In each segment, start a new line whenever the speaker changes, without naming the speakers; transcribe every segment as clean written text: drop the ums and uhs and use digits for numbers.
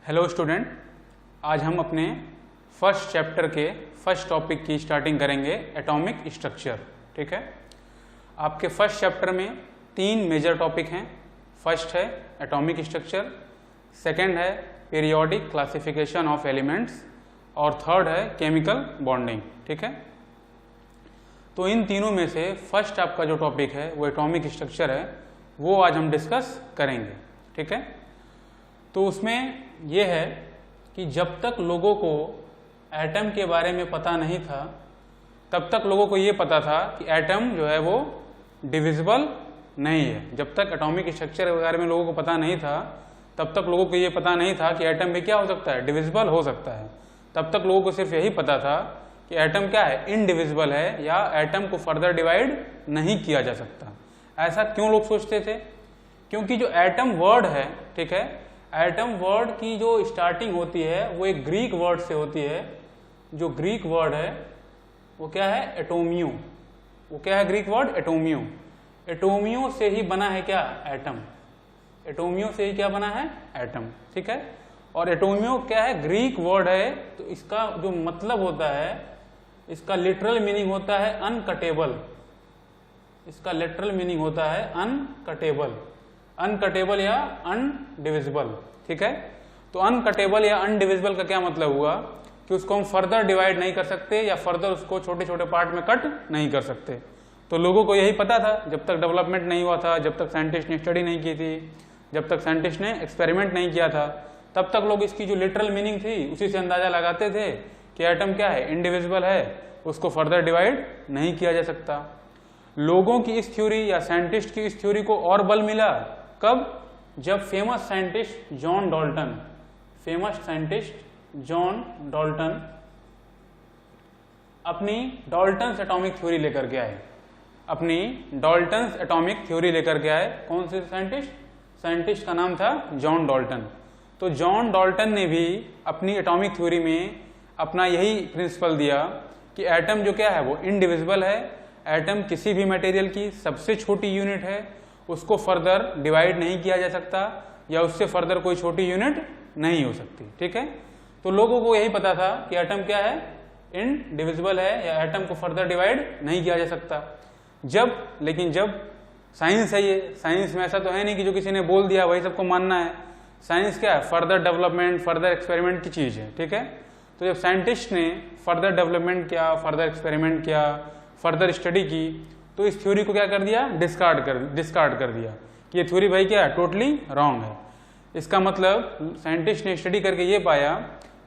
Hello student, आज हम अपने फर्स्ट चैप्टर के फर्स्ट टॉपिक की स्टार्टिंग करेंगे, एटॉमिक स्ट्रक्चर। ठीक है, आपके फर्स्ट चैप्टर में 3 मेजर टॉपिक हैं। फर्स्ट है एटॉमिक स्ट्रक्चर, सेकंड है पीरियोडिक क्लासिफिकेशन ऑफ एलिमेंट्स और थर्ड है केमिकल बॉन्डिंग। ठीक है, तो इन तीनों में से फर्स्ट आपका जो टॉपिक है वो एटॉमिक स्ट्रक्चर है, वो आज हम डिस्कस करेंगे। ठीक है, तो उसमें यह है कि जब तक लोगों को एटम के बारे में पता नहीं था तब तक लोगों को ये पता था कि एटम जो है वो डिविजिबल नहीं है। जब तक एटॉमिक स्ट्रक्चर के बारे में लोगों को पता नहीं था तब तक लोगों को ये पता नहीं था कि एटम में क्या हो सकता है, डिविजिबल हो सकता है। तब तक लोगों को सिर्फ यही पता था कि एटम क्या है, इनडिविजिबल है, या एटम को फर्दर डिवाइड नहीं किया जा सकता। ऐसा क्यों लोग सोचते थे? क्योंकि जो एटम वर्ड है, ठीक है, एटम वर्ड की जो स्टार्टिंग होती है वो एक ग्रीक वर्ड से होती है। जो ग्रीक वर्ड है वो क्या है, एटोमियो। वो क्या है ग्रीक वर्ड, एटोमियो। एटोमियो से ही बना है क्या, एटम। एटोमियो से ही क्या बना है, एटम। ठीक है, और एटोमियो क्या है, ग्रीक वर्ड है, तो इसका जो मतलब होता है, इसका लिटरल मीनिंग होता है अनकटेबल। इसका लिटरल मीनिंग होता है अनकटेबल, अनकटेबल या अनडिविजिबल। ठीक है, तो अनकटेबल या अनडिविजिबल का क्या मतलब हुआ कि उसको हम फर्दर डिवाइड नहीं कर सकते या फर्दर उसको छोटे छोटे पार्ट में कट नहीं कर सकते। तो लोगों को यही पता था जब तक डेवलपमेंट नहीं हुआ था, जब तक साइंटिस्ट ने स्टडी नहीं की थी, जब तक साइंटिस्ट ने एक्सपेरिमेंट नहीं किया था, तब तक लोग इसकी जो लिटरल मीनिंग थी उसी से अंदाजा लगाते थे कि एटम क्या है, इनडिविजिबल है, उसको फर्दर डिवाइड नहीं किया जा सकता। लोगों की इस थ्योरी या साइंटिस्ट की इस थ्योरी को और बल मिला कब? जब famous scientist John Dalton, famous scientist John Dalton अपनी डाल्टन्स एटॉमिक थ्योरी लेकर के आए। अपनी डाल्टन्स एटॉमिक थ्योरी लेकर के आए। कौन से साइंटिस्ट? साइंटिस्ट का नाम था जॉन डाल्टन। तो जॉन डाल्टन ने भी अपनी एटॉमिक थ्योरी में अपना यही प्रिंसिपल दिया कि एटम जो क्या है वो इनडिविजिबल है, एटम किसी भी मटेरियल की सबसे छोटी यूनिट है, उसको फर्दर डिवाइड नहीं किया जा सकता या उससे फर्दर कोई छोटी यूनिट नहीं हो सकती। ठीक है, तो लोगों को यही पता था कि एटम क्या है, इनडिविजिबल है, या एटम को फर्दर डिवाइड नहीं किया जा सकता। लेकिन जब साइंस है, ये साइंस में ऐसा तो है नहीं कि जो किसी ने बोल दिया वही सबको मानना है। साइंस क्या है, फर्दर डेवलपमेंट, फर्दर एक्सपेरिमेंट की चीज है। ठीक है, तो जब साइंटिस्ट ने फर्दर डेवलपमेंट किया, फर्दर एक्सपेरिमेंट किया, फर्दर स्टडी की, तो इस थ्योरी को क्या कर दिया, डिस्कार्ड कर दिया कि ये थ्योरी भाई क्या है, टोटली रॉन्ग है। इसका मतलब साइंटिस्ट ने स्टडी करके ये पाया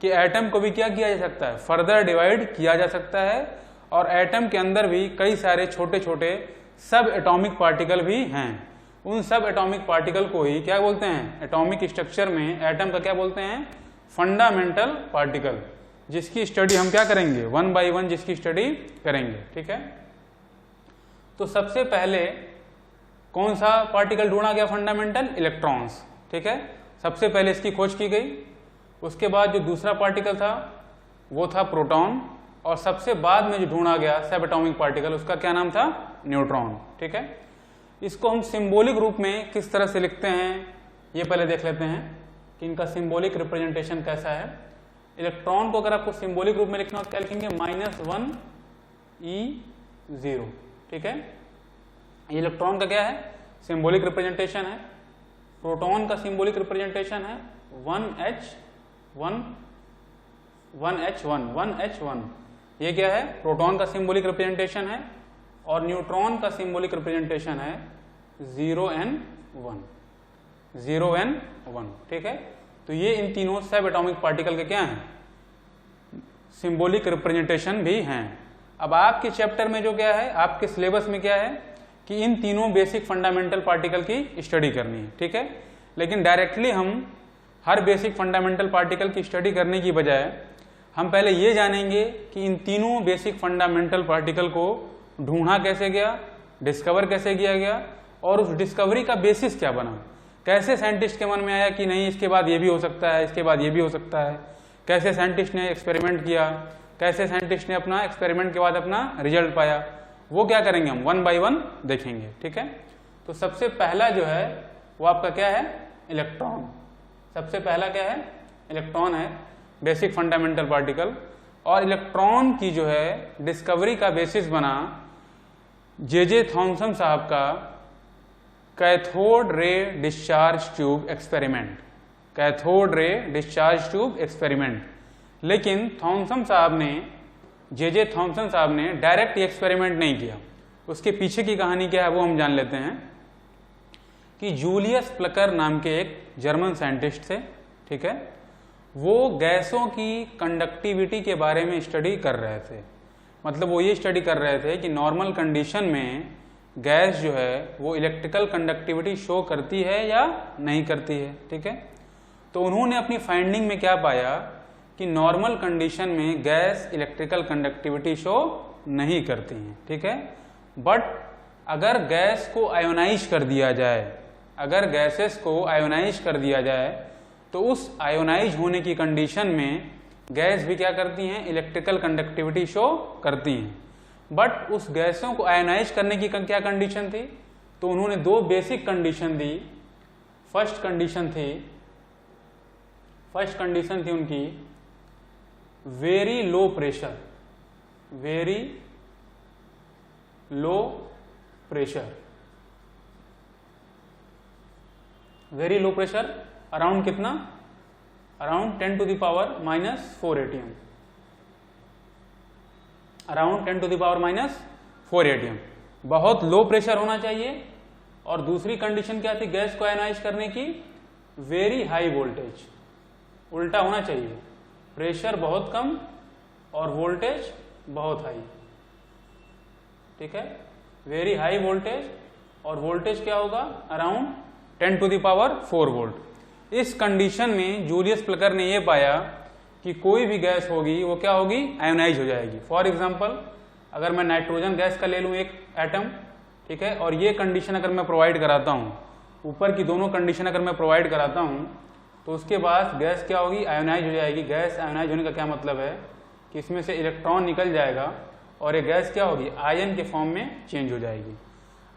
कि एटम को भी क्या किया जा सकता है, फर्दर डिवाइड किया जा सकता है, और एटम के अंदर भी कई सारे छोटे छोटे सब एटॉमिक पार्टिकल भी हैं। उन सब एटॉमिक पार्टिकल को ही क्या बोलते हैं, एटॉमिक स्ट्रक्चर में एटम का क्या बोलते हैं, फंडामेंटल पार्टिकल, जिसकी स्टडी हम क्या करेंगे, 1 बाय 1 जिसकी स्टडी करेंगे। ठीक है, तो सबसे पहले कौन सा पार्टिकल ढूंढा गया, फंडामेंटल, इलेक्ट्रॉन्स। ठीक है, सबसे पहले इसकी खोज की गई। उसके बाद जो दूसरा पार्टिकल था वो था प्रोटॉन, और सबसे बाद में जो ढूंढा गया सब एटॉमिक पार्टिकल, उसका क्या नाम था, न्यूट्रॉन। ठीक है, इसको हम सिंबॉलिक रूप में किस तरह से लिखते हैं ये पहले देख लेते हैं कि इनका सिंबॉलिक रिप्रेजेंटेशन कैसा है। इलेक्ट्रॉन को अगर आपको सिंबॉलिक रूप में लिखना हो तो क्या लिखेंगे, -1 E0। ठीक है, इलेक्ट्रॉन का क्या है, सिंबॉलिक रिप्रेजेंटेशन है। प्रोटॉन का सिंबॉलिक रिप्रेजेंटेशन है 1H1। ये क्या है, प्रोटॉन का सिंबॉलिक रिप्रेजेंटेशन है, और न्यूट्रॉन का सिंबॉलिक रिप्रेजेंटेशन है 0n1। ठीक है, तो ये इन तीनों सब एटॉमिक पार्टिकल के क्या हैं, सिंबॉलिक रिप्रेजेंटेशन भी हैं। अब आपके चैप्टर में जो क्या है, आपके सिलेबस में क्या है कि इन तीनों बेसिक फंडामेंटल पार्टिकल की स्टडी करनी है। ठीक है, लेकिन डायरेक्टली हम हर बेसिक फंडामेंटल पार्टिकल की स्टडी करने की बजाय हम पहले ये जानेंगे कि इन तीनों बेसिक फंडामेंटल पार्टिकल को ढूंढा कैसे गया, डिस्कवर कैसे किया गया, और उस डिस्कवरी का बेसिस क्या बना। कैसे साइंटिस्ट के मन में आया कि नहीं इसके बाद ये भी हो सकता है, इसके बाद ये भी हो सकता है। कैसे साइंटिस्ट ने एक्सपेरिमेंट किया, कैसे साइंटिस्ट ने अपना एक्सपेरिमेंट के बाद अपना रिजल्ट पाया, वो क्या करेंगे हम 1 बाय 1 देखेंगे। ठीक है, तो सबसे पहला जो है वो आपका क्या है, इलेक्ट्रॉन। सबसे पहला क्या है, इलेक्ट्रॉन है बेसिक फंडामेंटल पार्टिकल, और इलेक्ट्रॉन की जो है डिस्कवरी का बेसिस बना जे थॉमसन साहब का cathode ray discharge tube experiment, cathode ray discharge tube experiment. लेकिन थॉमसन साहब ने जे थॉमसन साहब ने डायरेक्ट ये एक्सपेरिमेंट नहीं किया। उसके पीछे की कहानी क्या है वो हम जान लेते हैं कि जूलियस प्लकर नाम के एक जर्मन साइंटिस्ट थे, ठीक है, वो गैसों की कंडक्टिविटी के बारे में स्टडी कर रहे थे। मतलब वो ये स्टडी कर रहे थे कि नॉर्मल कंडीशन में गैस जो है वो इलेक्ट्रिकल कंडक्टिविटी शो करती है या नहीं करती है, ठीक है। तो उन्होंने अपनी फाइंडिंग में क्या पाया कि नॉर्मल कंडीशन में गैस इलेक्ट्रिकल कंडक्टिविटी शो नहीं करती हैं, ठीक है। बट अगर गैस को आयोनाइज कर दिया जाए, अगर गैसेस को आयोनाइज कर दिया जाए तो उस आयोनाइज होने की कंडीशन में गैस भी क्या करती हैं, इलेक्ट्रिकल कंडक्टिविटी शो करती हैं। बट उस गैसों को आयोनाइज करने की क्या कंडीशन थी, तो उन्होंने दो बेसिक कंडीशन दी। फर्स्ट कंडीशन थी उनकी very low pressure, very low pressure, very low pressure around कितना, around 10 to the power -4 atm, around 10 to the power -4 atm, बहुत लो प्रेशर होना चाहिए। और दूसरी कंडीशन क्या थी गैस को आयोनाइज करने की, वेरी हाई वोल्टेज, उल्टा होना चाहिए, प्रेशर बहुत कम और वोल्टेज बहुत हाई, ठीक है। वेरी हाई वोल्टेज और वोल्टेज क्या होगा, around 10 to the power 4 volt. इस कंडीशन में जूलियस प्लकर ने यह पाया कि कोई भी गैस होगी वो क्या होगी, आयोनाइज हो जाएगी। फॉर एग्जांपल अगर मैं नाइट्रोजन गैस का ले लूँ एक एटम, ठीक है, और ये कंडीशन अगर मैं प्रोवाइड कराता हूँ, ऊपर की दोनों कंडीशन अगर मैं प्रोवाइड कराता हूँ, तो उसके बाद गैस क्या होगी, आयोनाइज हो जाएगी। गैस आयोनाइज होने का क्या मतलब है कि इसमें से इलेक्ट्रॉन निकल जाएगा और ये गैस क्या होगी, आयन के फॉर्म में चेंज हो जाएगी।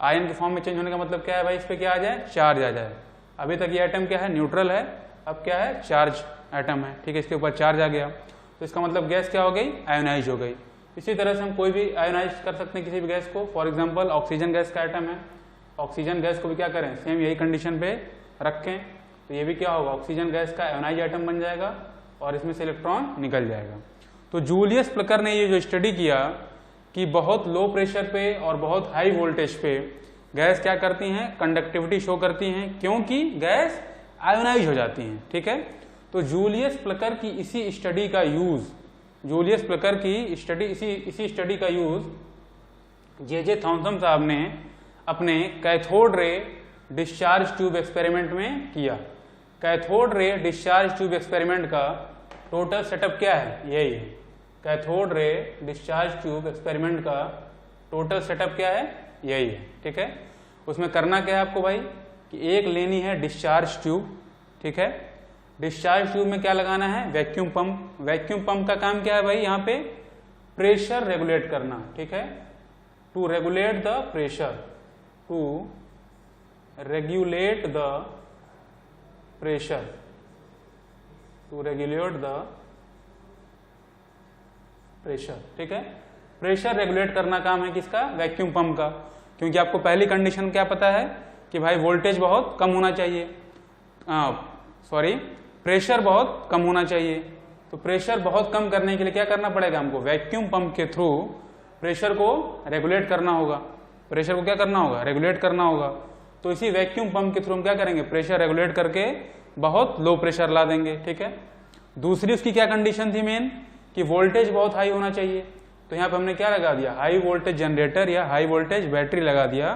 आयन के फॉर्म में चेंज होने का मतलब क्या है भाई, इस पर क्या आ जाए, चार्ज आ जाए। अभी तक ये एटम क्या है, न्यूट्रल है, अब क्या है, चार्ज एटम है, ठीक है, इसके ऊपर चार्ज आ गया, तो इसका मतलब गैस क्या हो गई, आयोनाइज हो गई। इसी तरह से हम कोई भी आयोनाइज कर सकते हैं किसी भी गैस को। फॉर एग्जांपल ऑक्सीजन गैस का एटम है, ऑक्सीजन गैस को भी क्या करें, सेम यही कंडीशन पे रखें, तो ये भी क्या होगा, ऑक्सीजन गैस का आयोनाइज एटम बन जाएगा और इसमें से इलेक्ट्रॉन निकल जाएगा। तो जूलियस प्लकर ने ये जो स्टडी किया कि बहुत लो प्रेशर पे और बहुत हाई वोल्टेज पे गैस क्या करती हैं, कंडक्टिविटी शो करती हैं, क्योंकि गैस आयोनाइज हो जाती हैं, ठीक है। तो जूलियस प्लकर की इसी स्टडी का यूज, जूलियस प्लकर की स्टडी इसी स्टडी का यूज जे थॉमसन साहब ने अपने cathode ray discharge tube experiment में किया। Cathode ray discharge tube experiment का टोटल सेटअप क्या है, यही है। Cathode ray discharge tube experiment का टोटल सेटअप क्या है, यही है, ठीक है। उसमें करना क्या है आपको भाई कि एक लेनी है डिस्चार्ज ट्यूब, ठीक है। डिस्चार्ज ट्यूब में क्या लगाना है, वैक्यूम पंप। वैक्यूम पंप का काम क्या है भाई, यहाँ पे प्रेशर रेगुलेट करना, ठीक है, to regulate the pressure, to regulate the pressure, to regulate the pressure, ठीक है। प्रेशर रेगुलेट करना काम है किसका, वैक्यूम पंप का, क्योंकि आपको पहली कंडीशन क्या पता है कि भाई वोल्टेज बहुत कम होना चाहिए, प्रेशर बहुत कम होना चाहिए। तो प्रेशर बहुत कम करने के लिए क्या करना पड़ेगा हमको, वैक्यूम पंप के थ्रू प्रेशर को रेगुलेट करना होगा। प्रेशर को क्या करना होगा, रेगुलेट करना होगा। तो इसी वैक्यूम पंप के थ्रू हम क्या करेंगे, प्रेशर रेगुलेट करके बहुत लो प्रेशर ला देंगे, ठीक है। दूसरी उसकी क्या कंडीशन थी मेन, कि वोल्टेज बहुत हाई होना चाहिए। तो यहाँ पे हमने क्या लगा दिया, हाई वोल्टेज जनरेटर या हाई वोल्टेज बैटरी लगा दिया,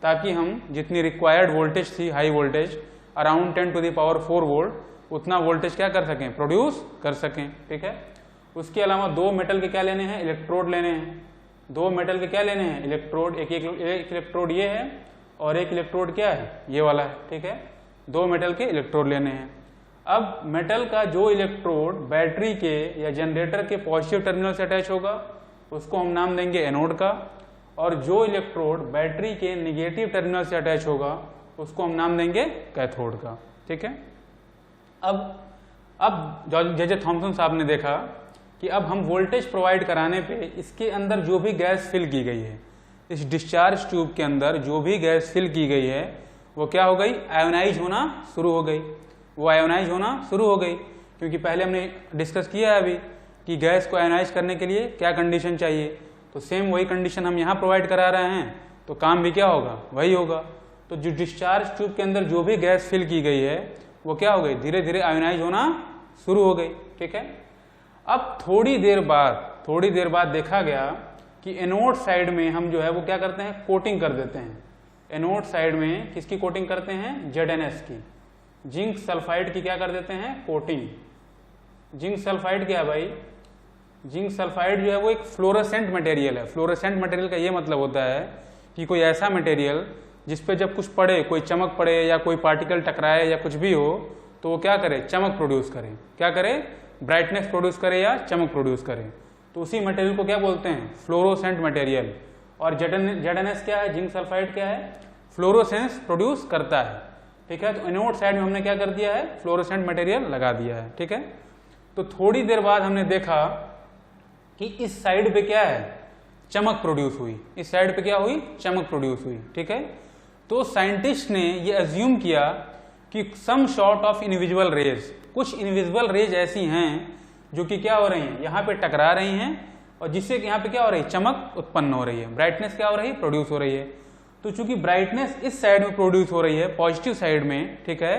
ताकि हम जितनी रिक्वायर्ड वोल्टेज थी, high voltage around 10 to the power 4 volt, उतना वोल्टेज क्या कर सकें, प्रोड्यूस कर सकें, ठीक है। उसके अलावा दो मेटल के क्या लेने हैं, इलेक्ट्रोड लेने हैं। दो मेटल के क्या लेने हैं, इलेक्ट्रोड। एक इलेक्ट्रोड ये है और एक इलेक्ट्रोड क्या है, ये वाला है, ठीक है। दो मेटल के इलेक्ट्रोड लेने हैं। अब मेटल का जो इलेक्ट्रोड बैटरी के या जनरेटर के पॉजिटिव टर्मिनल से अटैच होगा उसको हम नाम देंगे एनोड का, और जो इलेक्ट्रोड बैटरी के निगेटिव टर्मिनल से अटैच होगा उसको हम नाम देंगे कैथोड का, ठीक है। अब अब जे थॉमसन साहब ने देखा कि अब हम वोल्टेज प्रोवाइड कराने पे इसके अंदर जो भी गैस फिल की गई है, इस डिस्चार्ज ट्यूब के अंदर जो भी गैस फिल की गई है वो क्या हो गई, आयोनाइज होना शुरू हो गई। वो आयोनाइज होना शुरू हो गई क्योंकि पहले हमने डिस्कस किया है अभी कि गैस को आयोनाइज करने के लिए क्या कंडीशन चाहिए, तो सेम वही कंडीशन हम यहाँ प्रोवाइड करा रहे हैं, तो काम भी क्या होगा, वही होगा। तो जो डिस्चार्ज ट्यूब के अंदर जो भी गैस फिल की गई है वो क्या हो गई, धीरे धीरे आयोनाइज होना शुरू हो गई। ठीक है, अब थोड़ी देर बाद देखा गया कि एनोड साइड में हम जो है वो क्या करते हैं, कोटिंग कर देते हैं। एनोड साइड में किसकी कोटिंग करते हैं, ZnS की, जिंक सल्फाइड की क्या कर देते हैं, कोटिंग। जिंक सल्फाइड क्या है भाई, जिंक सल्फाइड जो है वो एक फ्लोरोसेंट मटेरियल है। फ्लोरोसेंट मटेरियल का ये मतलब होता है कि कोई ऐसा मटेरियल जिसपे जब कुछ पड़े, कोई चमक पड़े या कोई पार्टिकल टकराए या कुछ भी हो तो वो क्या करे, चमक प्रोड्यूस करे, क्या करे, ब्राइटनेस प्रोड्यूस करे या चमक प्रोड्यूस करे। तो उसी मटेरियल को क्या बोलते हैं, फ्लोरोसेंट मटेरियल। और ZnS क्या है, जिंक सल्फाइड क्या है, फ्लोरोसेंस प्रोड्यूस करता है। ठीक है, तो एनोड साइड में हमने क्या कर दिया है, फ्लोरोसेंट मटेरियल लगा दिया है। ठीक है, तो थोड़ी देर बाद हमने देखा कि इस साइड पे क्या है, चमक प्रोड्यूस हुई, इस साइड पे क्या हुई, चमक प्रोड्यूस हुई। ठीक है, तो साइंटिस्ट ने ये अज्यूम किया कि some sort of invisible rays, कुछ इनविजिबल रेज ऐसी हैं जो कि क्या हो रही हैं, यहाँ पे टकरा रही हैं और जिससे कि यहाँ पे क्या हो रही है, चमक उत्पन्न हो रही है, ब्राइटनेस क्या हो रही है, प्रोड्यूस हो रही है। तो चूंकि ब्राइटनेस इस साइड में प्रोड्यूस हो रही है, पॉजिटिव साइड में, ठीक है,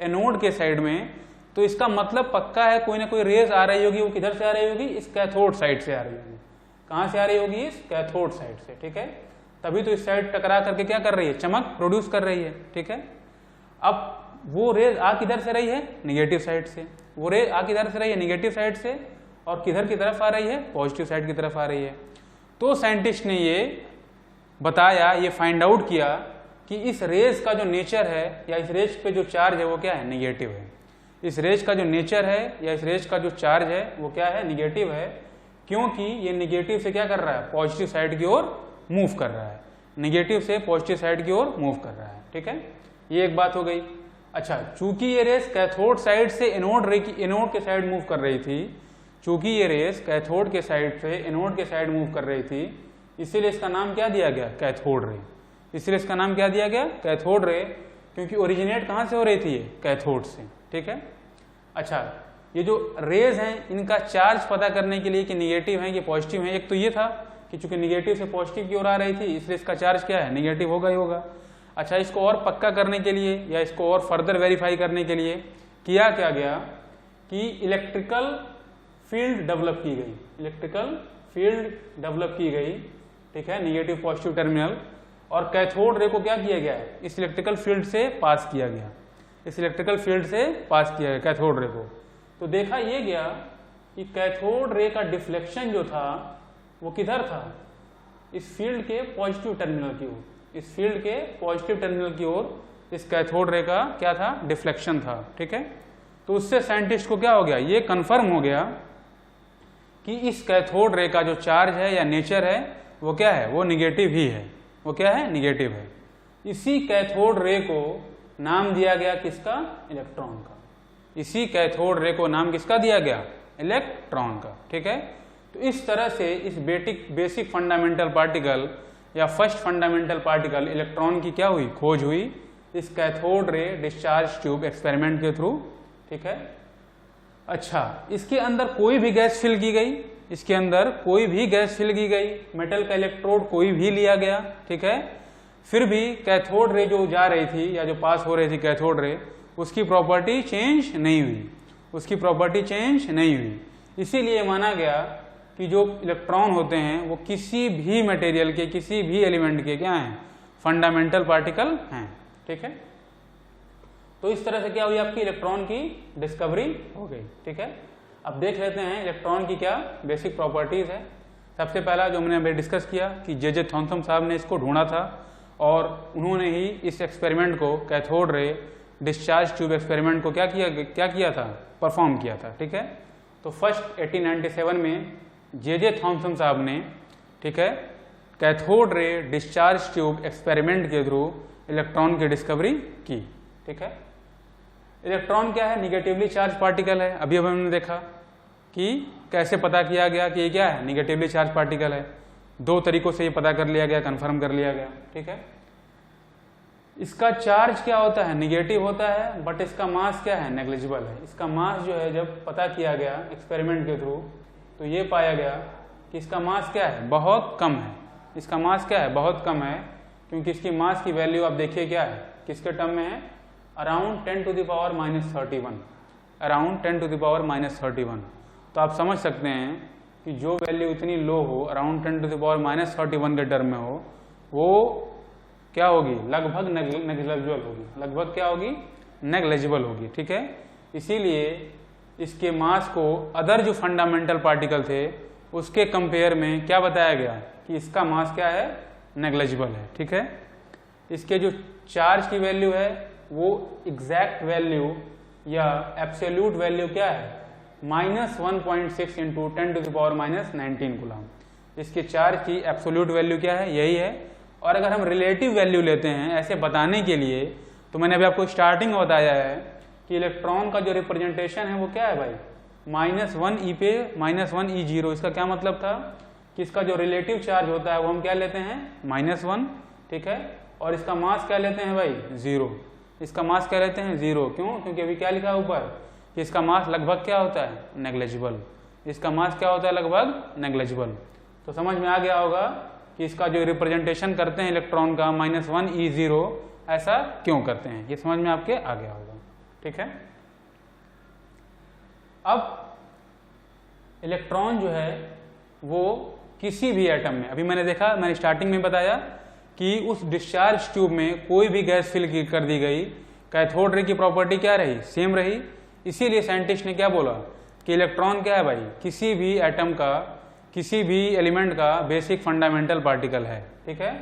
एनोड के साइड में, तो इसका मतलब पक्का है कोई ना कोई रेज आ रही होगी। वो किधर से आ रही होगी, इस कैथोड साइड से आ रही होगी। कहाँ से आ रही होगी, इस कैथोड साइड से। ठीक है, तभी तो इस साइड टकरा करके क्या कर रही है, चमक प्रोड्यूस कर रही है। ठीक है, अब वो रेज आ किधर से रही है, निगेटिव साइड से। वो रेज आ किधर से रही है, निगेटिव साइड से, और किधर की तरफ आ रही है, पॉजिटिव साइड की तरफ आ रही है। तो साइंटिस्ट ने ये बताया, ये फाइंड आउट किया कि इस रेज का जो नेचर है या इस रेज पे जो चार्ज है वो क्या है, निगेटिव है। इस रेज का जो नेचर है या इस रेज का जो चार्ज है वो क्या है, निगेटिव है, क्योंकि ये निगेटिव से क्या कर रहा है, पॉजिटिव साइड की ओर मूव कर रहा है, निगेटिव से पॉजिटिव साइड की ओर मूव कर रहा है। ठीक है, ये एक बात हो गई। अच्छा, चूंकि ये रेस कैथोड साइड से एनोड के साइड मूव कर रही थी, चूंकि ये रेस कैथोड के साइड से एनोड के साइड मूव कर रही थी, इसीलिए इसका नाम क्या दिया गया, कैथोड रे। इसलिए इसका नाम क्या दिया गया, कैथोड रे, क्योंकि ओरिजिनेट कहाँ से हो रही थी, ये कैथोड से। ठीक है, अच्छा, ये जो रेज हैं इनका चार्ज पता करने के लिए कि निगेटिव है कि पॉजिटिव है, एक तो ये था कि चूंकि निगेटिव से पॉजिटिव की ओर आ रही थी इसलिए इसका चार्ज क्या है, निगेटिव होगा ही होगा। अच्छा, इसको और पक्का करने के लिए या इसको और फर्दर वेरीफाई करने के लिए किया क्या गया कि इलेक्ट्रिकल फील्ड डेवलप की गई, इलेक्ट्रिकल फील्ड डेवलप की गई। ठीक है, निगेटिव पॉजिटिव टर्मिनल, और कैथोड रे को क्या किया गया है, इस इलेक्ट्रिकल फील्ड से पास किया गया, इस इलेक्ट्रिकल फील्ड से पास किया गया कैथोड रे को। तो देखा ये गया कि कैथोड रे का डिफ्लेक्शन जो था वो किधर था, इस फील्ड के पॉजिटिव टर्मिनल की ओर, इस फील्ड के पॉजिटिव टर्मिनल की ओर इस कैथोड रे का क्या था, डिफ्लेक्शन था। ठीक है, तो उससे साइंटिस्ट को क्या हो गया, ये कंफर्म हो गया कि इस कैथोड रे का जो चार्ज है या नेचर है वो क्या है, वो निगेटिव ही है, वो क्या है, निगेटिव है। इसी कैथोड रे को नाम दिया गया किसका, इलेक्ट्रॉन का। इसी कैथोड रे को नाम किसका दिया गया, इलेक्ट्रॉन का। ठीक है, तो इस तरह से इस बेसिक फंडामेंटल पार्टिकल या फर्स्ट फंडामेंटल पार्टिकल इलेक्ट्रॉन की क्या हुई, खोज हुई इस cathode ray discharge tube experiment के थ्रू। ठीक है, अच्छा, इसके अंदर कोई भी गैस फिल की गई, इसके अंदर कोई भी गैस फिल की गई, मेटल का इलेक्ट्रोड कोई भी लिया गया। ठीक है, फिर भी कैथोड रे जो जा रही थी या जो पास हो रही थी कैथोड रे, उसकी प्रॉपर्टी चेंज नहीं हुई, उसकी प्रॉपर्टी चेंज नहीं हुई। इसीलिए माना गया कि जो इलेक्ट्रॉन होते हैं वो किसी भी मटेरियल के, किसी भी एलिमेंट के क्या हैं, फंडामेंटल पार्टिकल हैं। ठीक है, तो इस तरह से क्या हुई, आपकी इलेक्ट्रॉन की डिस्कवरी हो गई। ठीक है, अब देख लेते हैं इलेक्ट्रॉन की क्या बेसिक प्रॉपर्टीज है। सबसे पहला जो हमने अभी डिस्कस किया कि जे थॉमसन साहब ने इसको ढूंढा था और उन्होंने ही इस एक्सपेरिमेंट को, cathode ray discharge tube experiment को क्या किया था, परफॉर्म किया था। ठीक है, तो फर्स्ट 1897 में जे थॉमसन साहब ने, ठीक है, cathode ray discharge tube experiment के थ्रू इलेक्ट्रॉन की डिस्कवरी की। ठीक है, इलेक्ट्रॉन क्या है? निगेटिवली चार्ज पार्टिकल है। अभी हमने देखा कि कैसे पता किया गया कि ये क्या है? निगेटिवली चार्ज पार्टिकल है। दो तरीकों से ये पता कर लिया गया, कंफर्म कर लिया गया, ठीक है। इसका चार्ज क्या होता है? निगेटिव होता है, बट इसका मास क्या है? नेग्लिजिबल है। इसका मास जो है जब पता किया गया एक्सपेरिमेंट के थ्रू, तो ये पाया गया कि इसका मास क्या है? बहुत कम है। इसका मास क्या है? बहुत कम है, क्योंकि इसकी मास की वैल्यू आप देखिए क्या है, किसके टर्म में है? Around 10 to the power -31, around 10 to the power -31। तो आप समझ सकते हैं कि जो वैल्यू इतनी लो हो, अराउंड 10 to the power -31 के टर्म में हो, वो क्या होगी? लगभग नेग्लिजिबल होगी। लगभग क्या होगी? नेग्लिजिबल होगी, ठीक है। इसीलिए इसके मास को अदर जो फंडामेंटल पार्टिकल थे उसके कंपेयर में क्या बताया गया कि इसका मास क्या है? नेग्लिजिबल है, ठीक है। इसके जो चार्ज की वैल्यू है वो एग्जैक्ट वैल्यू या एब्सोल्यूट वैल्यू क्या है? -1.6 into 10 to the power -19 coulomb. इसके चार्ज की एब्सोल्यूट वैल्यू क्या है? यही है। और अगर हम रिलेटिव वैल्यू लेते हैं ऐसे बताने के लिए, तो मैंने अभी आपको स्टार्टिंग में बताया है कि इलेक्ट्रॉन का जो रिप्रेजेंटेशन है वो क्या है भाई? -1e पे -1e0। इसका क्या मतलब था कि इसका जो रिलेटिव चार्ज होता है वो हम क्या लेते हैं? -1, ठीक है। और इसका मास क्या लेते हैं भाई? 0। इसका मास क्या लेते हैं? 0। क्यों? क्योंकि अभी क्या लिखा है ऊपर कि इसका मास लगभग क्या होता है? नेग्लिजिबल। इसका मास क्या होता है? लगभग नेग्लिजिबल। तो समझ में आ गया होगा कि इसका जो रिप्रेजेंटेशन करते हैं इलेक्ट्रॉन का -1e0, ऐसा क्यों करते हैं, ये समझ में आपके आ गया होगा, ठीक है। अब इलेक्ट्रॉन जो है वो किसी भी एटम में, अभी मैंने स्टार्टिंग में बताया कि उस डिस्चार्ज ट्यूब में कोई भी गैस फिल कर दी गई, कैथोड रे की प्रॉपर्टी क्या रही? सेम रही। इसीलिए साइंटिस्ट ने क्या बोला कि इलेक्ट्रॉन क्या है भाई? किसी भी एटम का, किसी भी एलिमेंट का बेसिक फंडामेंटल पार्टिकल है, ठीक है।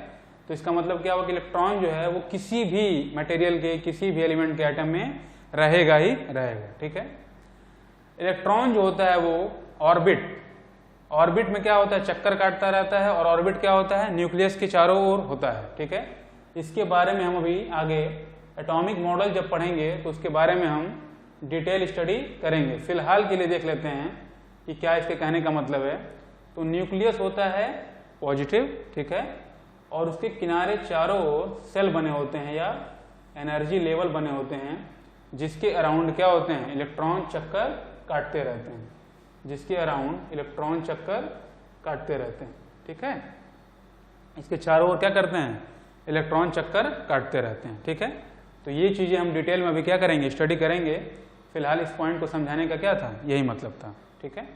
तो इसका मतलब क्या हुआ कि इलेक्ट्रॉन जो है वो किसी भी मटेरियल के, किसी भी एलिमेंट के एटम में रहेगा ही रहेगा, ठीक है। इलेक्ट्रॉन जो होता है वो ऑर्बिट में क्या होता है? चक्कर काटता रहता है। और ऑर्बिट क्या होता है? न्यूक्लियस के चारों ओर होता है, ठीक है। इसके बारे में हम अभी आगे एटॉमिक मॉडल जब पढ़ेंगे तो उसके बारे में हम डिटेल स्टडी करेंगे। फिलहाल के लिए देख लेते हैं कि क्या इसके कहने का मतलब है। तो न्यूक्लियस होता है पॉजिटिव, ठीक है, और उसके किनारे चारों ओर सेल बने होते हैं या एनर्जी लेवल बने होते हैं, जिसके अराउंड क्या होते हैं? इलेक्ट्रॉन चक्कर काटते रहते हैं, जिसके अराउंड इलेक्ट्रॉन चक्कर काटते रहते हैं, ठीक है। इसके चारों ओर क्या करते हैं? इलेक्ट्रॉन चक्कर काटते रहते हैं, ठीक है। तो ये चीजें हम डिटेल में अभी क्या करेंगे? स्टडी करेंगे। फिलहाल इस पॉइंट को समझाने का क्या था? यही मतलब था, ठीक है।